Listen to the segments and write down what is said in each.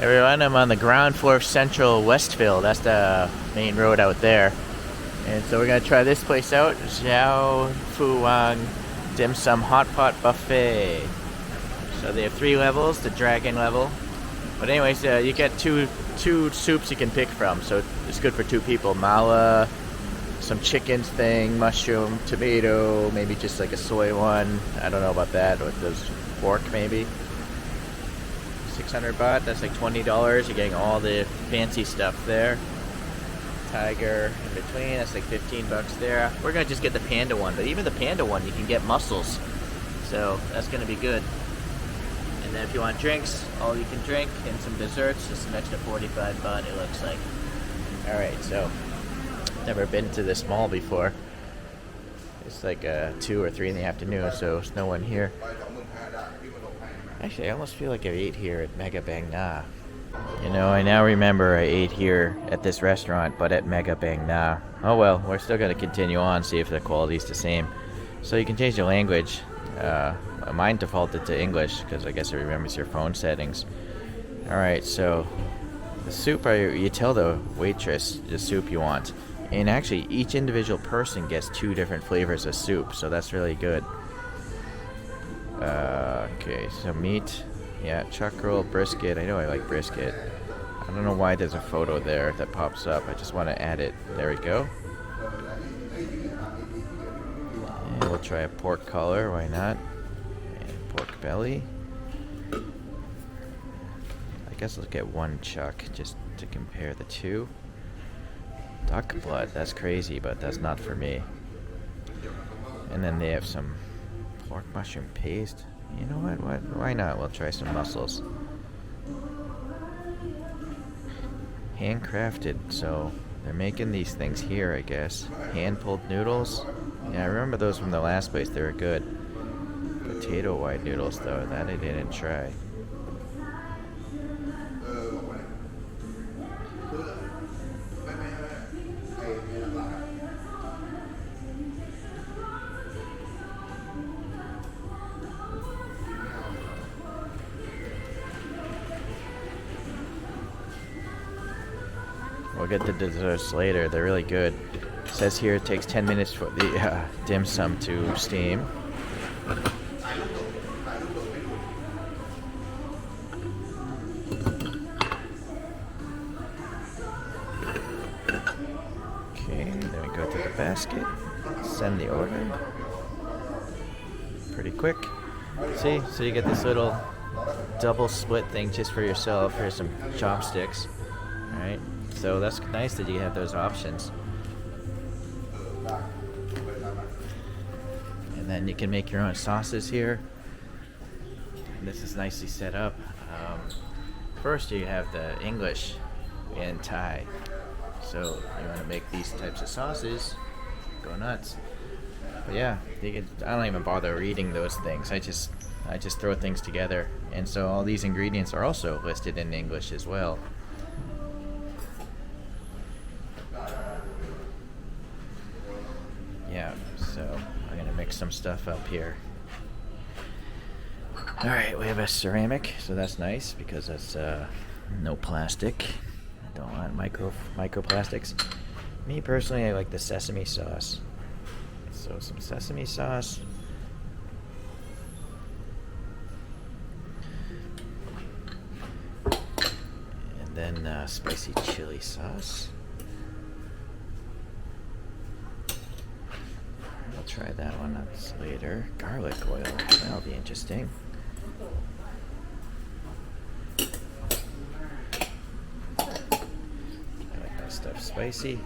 Everyone, I'm on the ground floor of Central Westville. That's the main road out there. And so we're gonna try this place out, Xiao Fuwang dimsum hot pot buffet. So they have 3 levels, the dragon level. But anyways, you get two soups you can pick from. So it's good for 2 people. Mala, some chicken thing, mushroom, tomato, maybe just like a soy one. I don't know about that. Or there's pork maybe. 600 baht, that's like $20. You're getting all the fancy stuff there. Tiger in between, that's like 15 bucks there. We're gonna just get the panda one, but even the panda one you can get mussels, so that's gonna be good. And then if you want drinks, all you can drink, and some desserts, just an extra 45 baht it looks like. Alright, so never been to this mall before. It's like 2 or 3 in the afternoon, so there's no one here. Actually, I almost feel like I ate here at Mega Bang Na. You know, I now remember I ate here at this restaurant, but at Mega Bang Na. Oh well, we're still going to continue on, see if the quality's the same. So you can change the language. Mine defaulted to English, because I guess it remembers your phone settings. Alright, so the soup, you tell the waitress the soup you want. And actually, each individual person gets 2 different flavors of soup, so that's really good. Okay, so meat. Yeah, chuck roll, brisket. I know I like brisket. I don't know why there's a photo there that pops up. I just want to add it. There we go. And we'll try a pork collar, why not? And pork belly. I guess let's get 1 chuck just to compare the 2. Duck blood, that's crazy, but that's not for me. And then they have some pork mushroom paste. You know what? Why not? We'll try some mussels. Handcrafted, so they're making these things here, I guess. Hand-pulled noodles. Yeah, I remember those from the last place. They were good. Potato white noodles, though. That I didn't try. We'll get the desserts later. They're really good. It says here it takes 10 minutes for the dim sum to steam. Okay, then we go to the basket. Send the order. Pretty quick. See? So you get this little double split thing just for yourself. Here's some chopsticks. Alright. So that's nice that you have those options. And then you can make your own sauces here. And this is nicely set up. First you have the English and Thai. So you want to make these types of sauces, go nuts. But yeah, I don't even bother reading those things. I just throw things together. And so all these ingredients are also listed in English as well. Yeah, so I'm gonna mix some stuff up here. Alright, we have a ceramic, so that's nice because that's no plastic. I don't want microplastics. Me personally, I like the sesame sauce. So some sesame sauce. And then spicy chili sauce. I'll try that one up later. Garlic oil, that'll be interesting. I like that stuff spicy.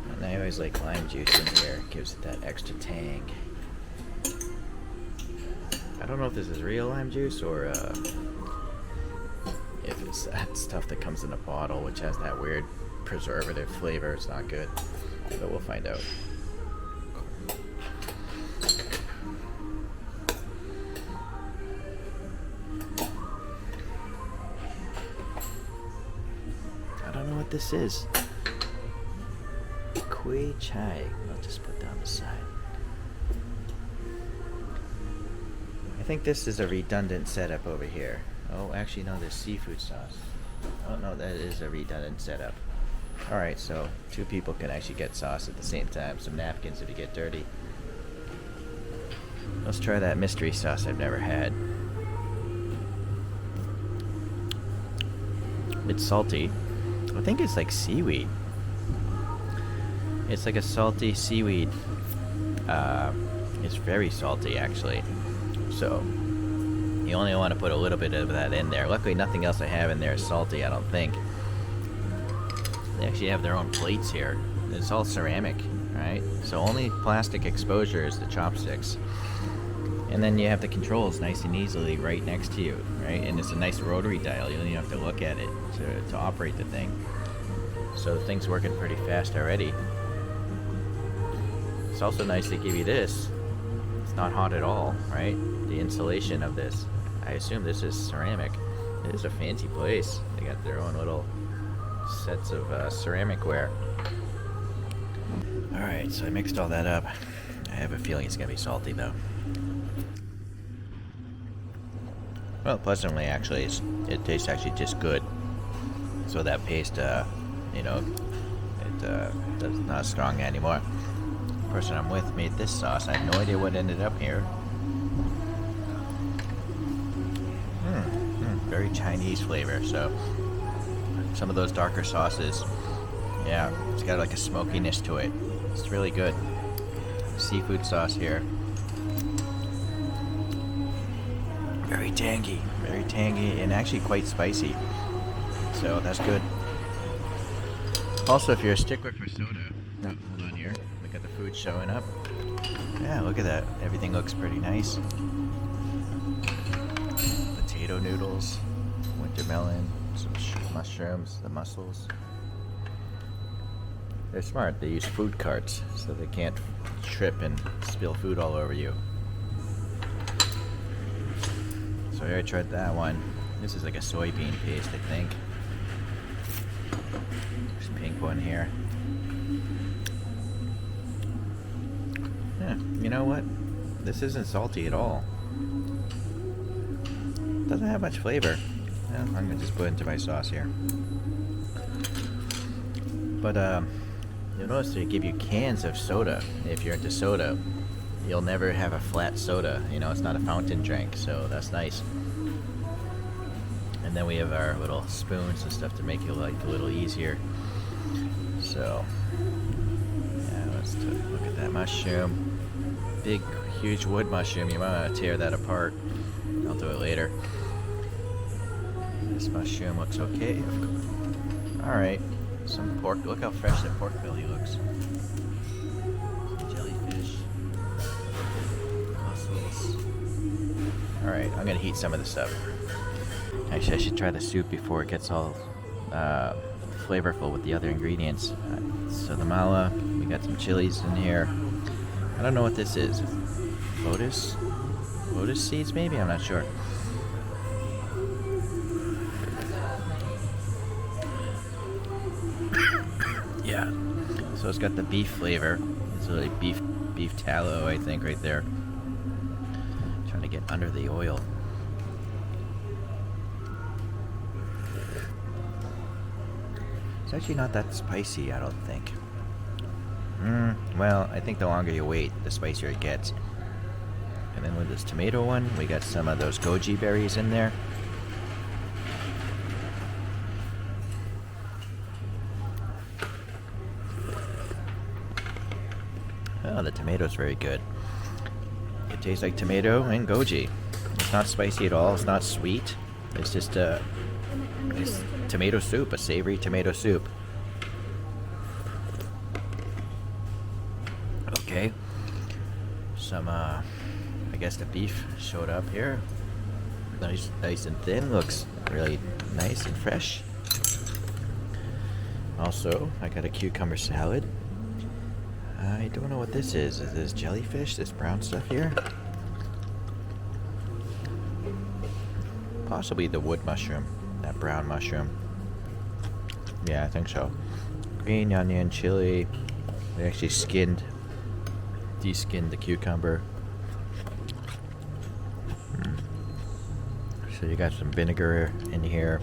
And I always like lime juice in here, it gives it that extra tang. I don't know if this is real lime juice or if it's that stuff that comes in a bottle, which has that weird preservative flavor. It's not good, but we'll find out. I don't know what this is. Kui chai. I'll just put that on the side. I think this is a redundant setup over here. Oh, actually no, there's seafood sauce. Oh no, that is a redundant setup. Alright, so 2 people can actually get sauce at the same time. Some napkins if you get dirty. Let's try that mystery sauce I've never had. It's salty. I think it's like seaweed. It's like a salty seaweed. It's very salty actually. So you only want to put a little bit of that in there. Luckily nothing else I have in there is salty, I don't think. They actually have their own plates here. It's all ceramic, right? So only plastic exposure is the chopsticks. And then you have the controls nice and easily right next to you, right? And it's a nice rotary dial. You don't even have to look at it to operate the thing. So the thing's working pretty fast already. It's also nice to give you this. It's not hot at all, right? The insulation of this. I assume this is ceramic. It is a fancy place. They got their own little sets of ceramic ware. Alright, so I mixed all that up. I have a feeling it's gonna be salty though. Well, pleasantly actually, it tastes actually just good. So that paste, you know, it's not strong anymore. The person I'm with made this sauce. I have no idea what ended up here. Very Chinese flavor. So some of those darker sauces, yeah, it's got like a smokiness to it. It's really good. Seafood sauce here. Very tangy, and actually quite spicy. So that's good. Also, if you're a stickler for soda, oh, hold on here. Look at the food showing up. Yeah, look at that. Everything looks pretty nice. Potato noodles, winter melon, some mushrooms, the mussels. They're smart. They use food carts so they can't trip and spill food all over you. So I already tried that one. This is like a soybean paste, I think. There's a pink one here. Yeah, you know what? This isn't salty at all. Doesn't have much flavor. Yeah, I'm gonna just put it into my sauce here. But you'll notice they give you cans of soda. If you're into soda, you'll never have a flat soda. You know, it's not a fountain drink, so that's nice. And then we have our little spoons and stuff to make your life a little easier. So, yeah, let's look at that mushroom. Big, huge wood mushroom. You might want to tear that apart. I'll do it later. This mushroom looks okay. Alright, some pork. Look how fresh that pork belly looks. Some jellyfish. Mussels. Alright, I'm gonna heat some of this up. Actually, I should try the soup before it gets all flavorful with the other ingredients. So the mala, we got some chilies in here. I don't know what this is. Lotus? Lotus seeds maybe? I'm not sure. Yeah. So it's got the beef flavor. It's really beef tallow, I think, right there. Trying to get under the oil. It's actually not that spicy, I don't think. Well, I think the longer you wait, the spicier it gets. And then with this tomato one, we got some of those goji berries in there. Oh, the tomato's very good. It tastes like tomato and goji. It's not spicy at all. It's not sweet. It's just it's tomato soup, a savory tomato soup. Okay. Some, I guess the beef showed up here. Nice and thin. Looks really nice and fresh. Also, I got a cucumber salad. I don't know what this is. Is this jellyfish? This brown stuff here? Possibly the wood mushroom. That brown mushroom. Yeah, I think so. Green onion, chili. They actually de-skinned the cucumber. So you got some vinegar in here,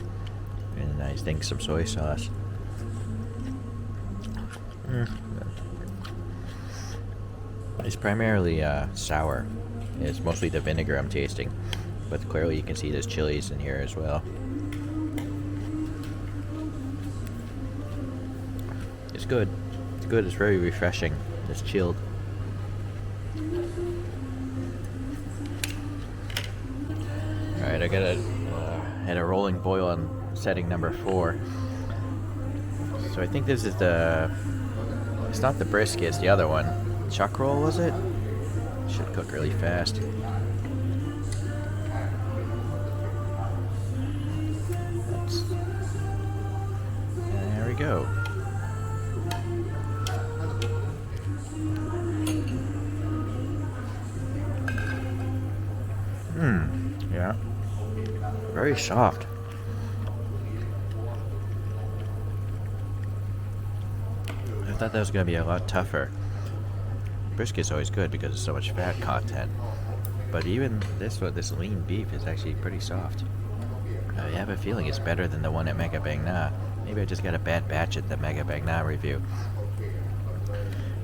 and I think some soy sauce. It's primarily sour. It's mostly the vinegar I'm tasting, but clearly you can see there's chilies in here as well. It's good. It's good. It's very refreshing. It's chilled. Alright, I got had a rolling boil on setting number 4. So I think this is it's not the brisket, it's the other one. Chuck roll, was it? Should cook really fast. There we go. Yeah. Very soft. I thought that was going to be a lot tougher. Brisket's always good because there's so much fat content. But even this lean beef is actually pretty soft. I have a feeling it's better than the one at Mega Bang Na. Maybe I just got a bad batch at the Mega Bang Na review.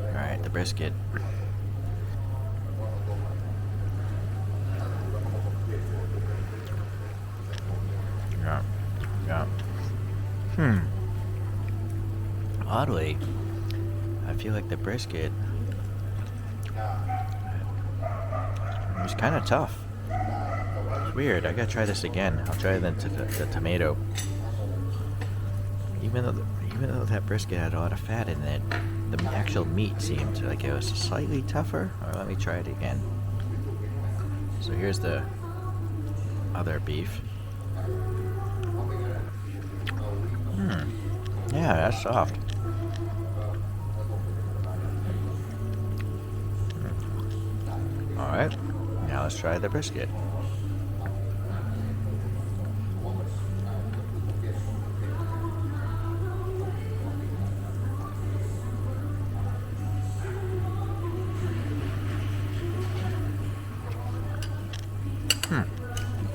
Alright, the brisket. Yeah. Oddly, I feel like the brisket was kind of tough. It's weird. I gotta try this again. I'll try the tomato. Even though that brisket had a lot of fat in it, the actual meat seemed like it was slightly tougher. Or let me try it again. So here's the other beef. Yeah, that's soft. Alright, now let's try the brisket.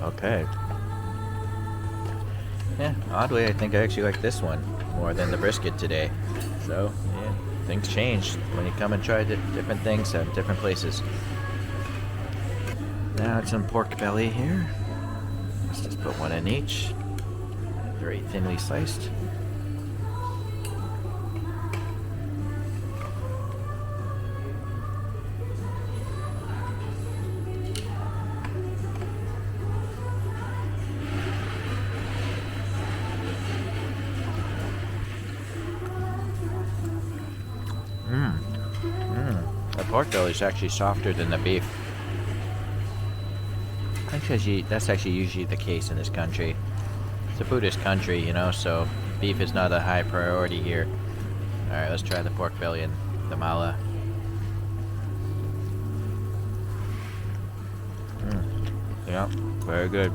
Okay. Yeah, oddly, I think I actually like this one more than the brisket today. So, yeah, things change when you come and try different things at different places. Now it's some pork belly here. Let's just put one in each. Very thinly sliced. The pork belly is actually softer than the beef. Actually, that's actually usually the case in this country. It's a Buddhist country, you know, so beef is not a high priority here. Alright, let's try the pork belly and the mala. Yeah, very good.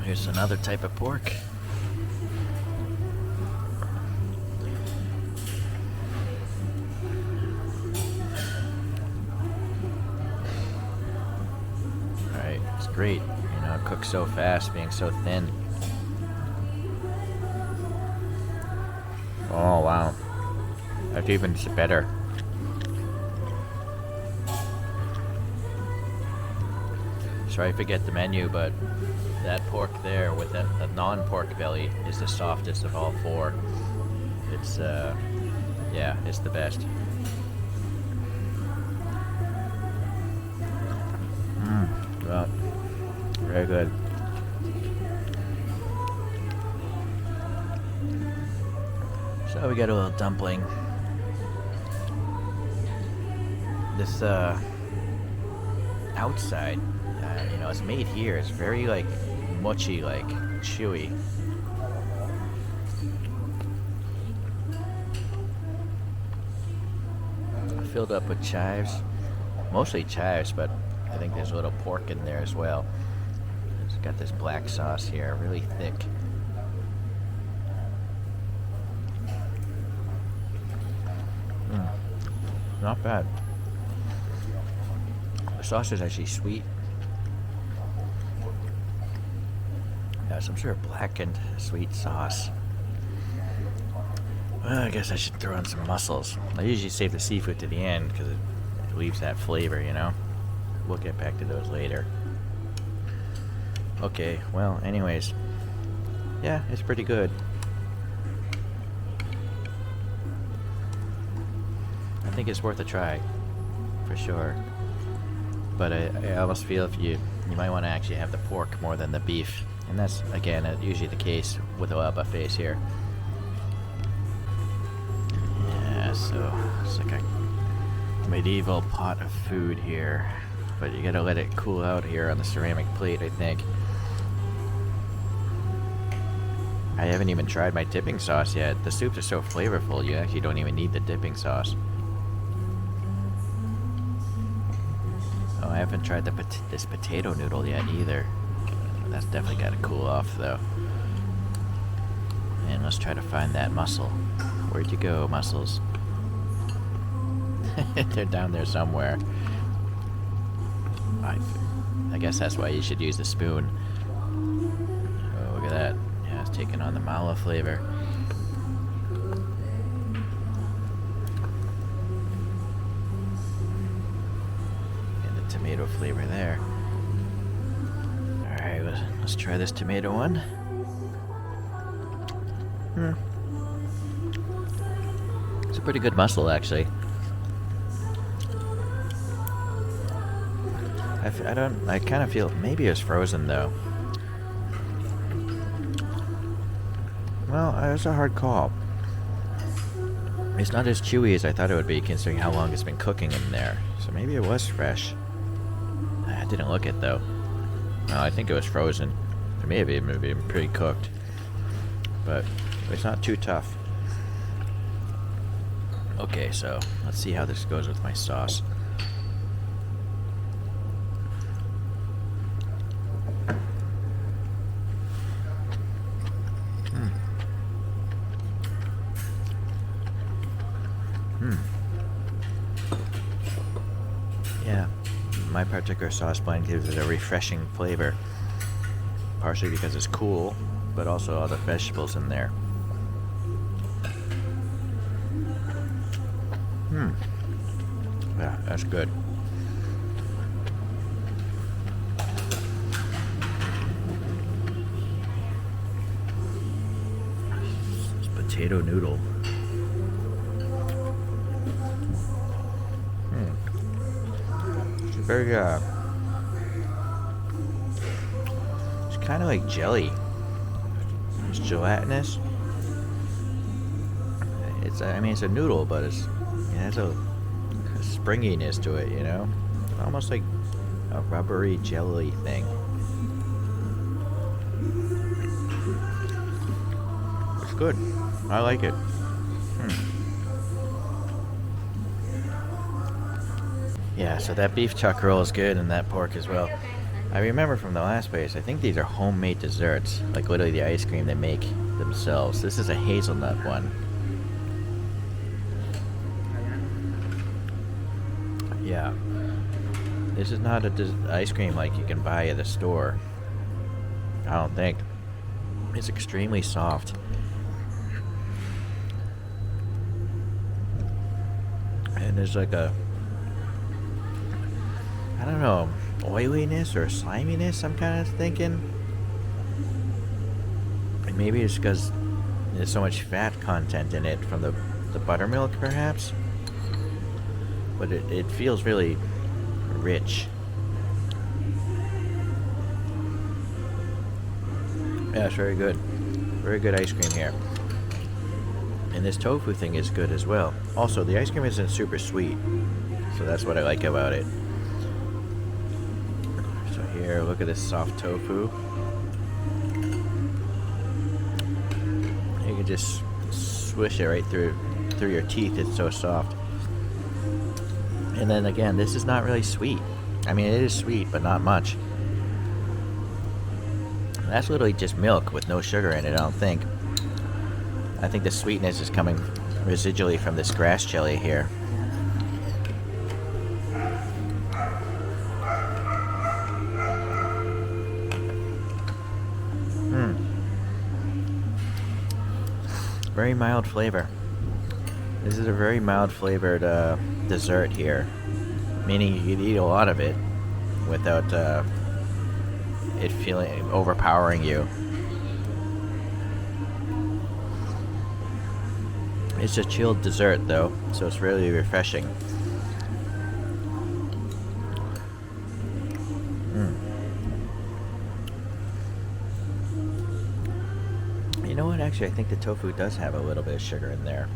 Here's another type of pork. Great, you know, it cooks so fast, being so thin. Oh wow, that's even better. Sorry, I forget the menu, but that pork there with the non-pork belly is the softest of all 4. It's yeah, it's the best. Well, very good. So we got a little dumpling. This outside, you know, it's made here. It's very like mochi, like chewy. Filled up with chives, mostly chives, but I think there's a little pork in there as well. It's got this black sauce here, really thick. Not bad. The sauce is actually sweet. Yeah, some sort of blackened sweet sauce. Well, I guess I should throw in some mussels. I usually save the seafood to the end because it leaves that flavor, you know? We'll get back to those later. Okay, well, anyways. Yeah, it's pretty good. I think it's worth a try, for sure. But I almost feel if you might want to actually have the pork more than the beef. And that's, again, usually the case with a lot of buffets here. Yeah, so it's like a medieval pot of food here. But you gotta let it cool out here on the ceramic plate, I think. I haven't even tried my dipping sauce yet. The soups are so flavorful, you actually don't even need the dipping sauce. Oh, I haven't tried this potato noodle yet either. That's definitely got to cool off, though. And let's try to find that mussel. Where'd you go, mussels? They're down there somewhere. I guess that's why you should use the spoon. Oh, look at that. Yeah, it's taking on the mala flavor. And the tomato flavor there. Alright, let's try this tomato one. It's a pretty good mussel, actually. I kind of feel, maybe it's frozen, though. Well, it's a hard call. It's not as chewy as I thought it would be, considering how long it's been cooking in there. So maybe it was fresh. I didn't look it, though. No, I think it was frozen. It may have even been pretty cooked. But it's not too tough. Okay, so let's see how this goes with my sauce. Yeah, my particular sauce blend gives it a refreshing flavor. Partially because it's cool, but also all the vegetables in there. Yeah, that's good. This potato noodle. It's very, it's kind of like jelly. It's gelatinous. I mean, it's a noodle, but it has a springiness to it, you know? Almost like a rubbery jelly thing. It's good. I like it. Yeah, so that beef chuck roll is good, and that pork as well. I remember from the last place, I think these are homemade desserts. Like literally the ice cream they make themselves. This is a hazelnut one. Yeah. This is not ice cream like you can buy at the store. I don't think. It's extremely soft. And there's like a, I don't know, oiliness or sliminess I'm kind of thinking. And maybe it's because there's so much fat content in it from the buttermilk, perhaps. But it feels really rich. Yeah, it's very good. Very good ice cream here. And this tofu thing is good as well. Also, the ice cream isn't super sweet. So that's what I like about it. So here, look at this soft tofu. You can just swish it right through your teeth. It's so soft. And then again, this is not really sweet. I mean, it is sweet, but not much. That's literally just milk with no sugar in it, I don't think. I think the sweetness is coming residually from this grass jelly here. very mild flavor. This is a very mild flavored dessert here, meaning you could eat a lot of it without it feeling overpowering you. It's a chilled dessert though, so it's really refreshing. You know what, actually I think the tofu does have a little bit of sugar in there.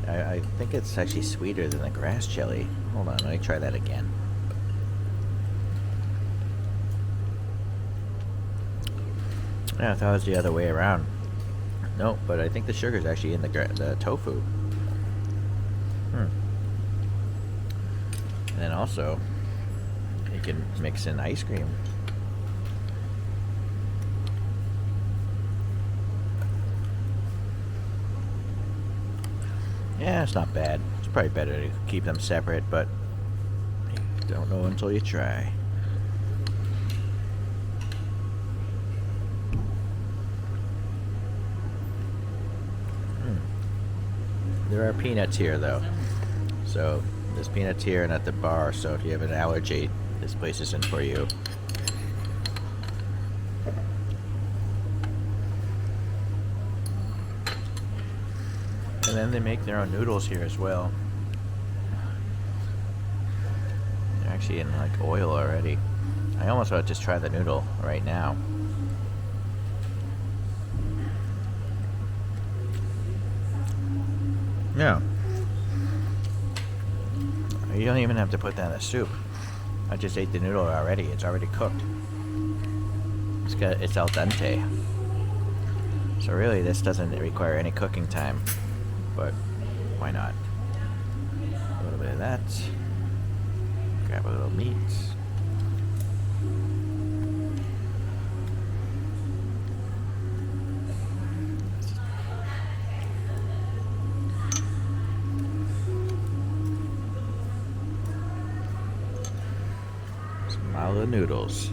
I think it's actually sweeter than the grass jelly. Hold on, let me try that again. Yeah, I thought it was the other way around. No, but I think the sugar's actually in the tofu. And then also, you can mix in ice cream. Yeah, it's not bad. It's probably better to keep them separate, but you don't know until you try. There are peanuts here though. So there's peanuts here and at the bar, so if you have an allergy, this place isn't for you. And then they make their own noodles here as well. They're actually in like oil already. I almost want to just try the noodle right now. Yeah. You don't even have to put that in the soup. I just ate the noodle already. It's already cooked. It's al dente. So really this doesn't require any cooking time. But why not? A little bit of that. Grab a little meat. Some mild noodles.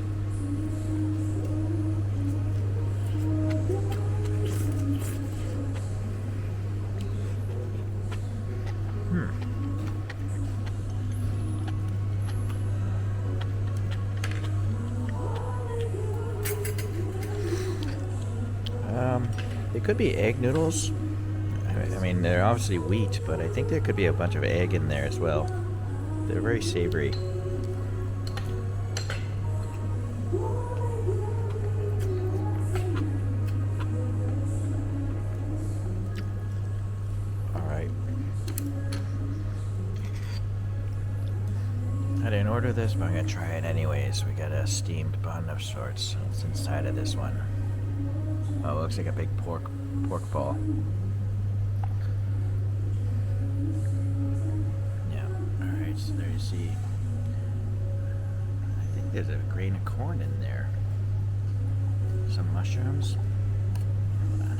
They could be egg noodles. I mean, they're obviously wheat, but I think there could be a bunch of egg in there as well. They're very savory. Alright. I didn't order this, but I'm gonna try it anyways. We got a steamed bun of sorts. It's inside of this one. Oh, it looks like a big pork ball. Yeah, alright, so there you see. I think there's a grain of corn in there. Some mushrooms. Hold on.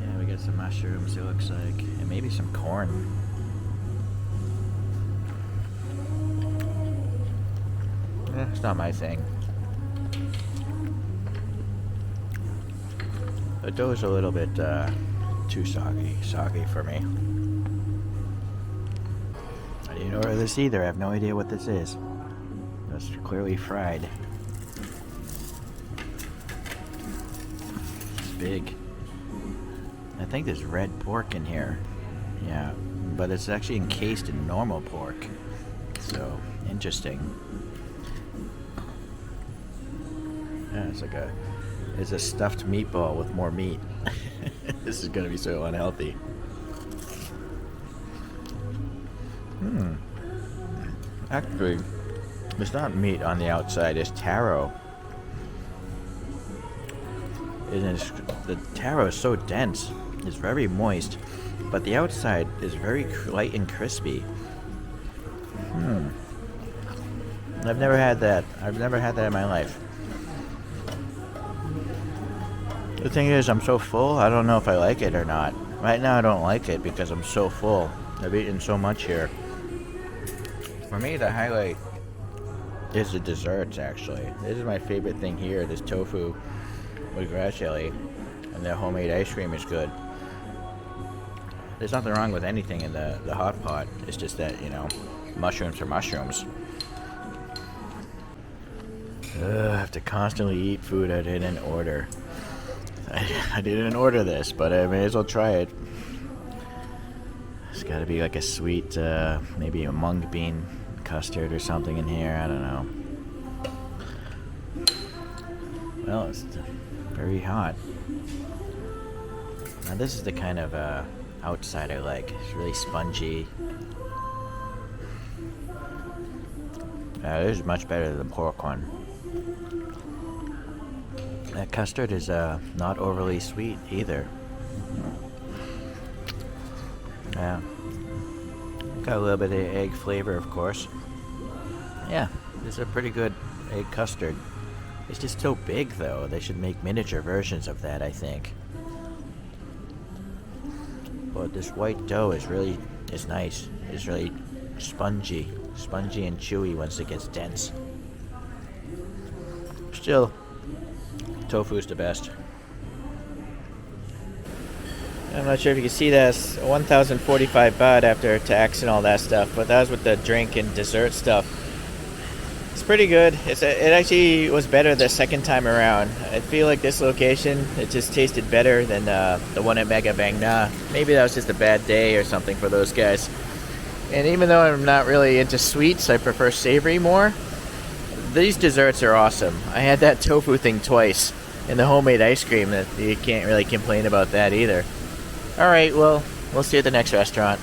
Yeah, we got some mushrooms, it looks like. And maybe some corn. It's not my thing. The dough's a little bit too soggy for me. I didn't order this either. I have no idea what this is. It's clearly fried. It's big. I think there's red pork in here. Yeah, but it's actually encased in normal pork. So, interesting. Yeah, it's a stuffed meatball with more meat. This is gonna be so unhealthy. Actually, it's not meat on the outside, it's taro. The taro is so dense, it's very moist, but the outside is very light and crispy. I've never had that. I've never had that in my life. The thing is, I'm so full, I don't know if I like it or not. Right now I don't like it because I'm so full. I've eaten so much here. For me, the highlight is the desserts, actually. This is my favorite thing here, this tofu with grass jelly. and their homemade ice cream is good. There's nothing wrong with anything in the hot pot. It's just that, you know, mushrooms are mushrooms. I have to constantly eat food I didn't order. I didn't order this, but I may as well try it. It's gotta be like a sweet, maybe a mung bean custard or something in here. I don't know. Well, it's very hot. Now this is the kind of outside I like. It's really spongy. This is much better than the pork one. That custard is not overly sweet either. Yeah. Got a little bit of egg flavor, of course. Yeah, this is a pretty good egg custard. It's just so big, though. They should make miniature versions of that, I think. But this white dough is nice. It's really spongy and chewy once it gets dense. Still, tofu's the best. I'm not sure if you can see that. It's 1,045 baht after tax and all that stuff, but that was with the drink and dessert stuff. It's pretty good. It actually was better the second time around. I feel like this location, it just tasted better than the one at Mega Bang Na. Maybe that was just a bad day or something for those guys. And even though I'm not really into sweets, I prefer savory more. These desserts are awesome. I had that tofu thing twice, and the homemade ice cream, that you can't really complain about that either. Alright, well, we'll see you at the next restaurant.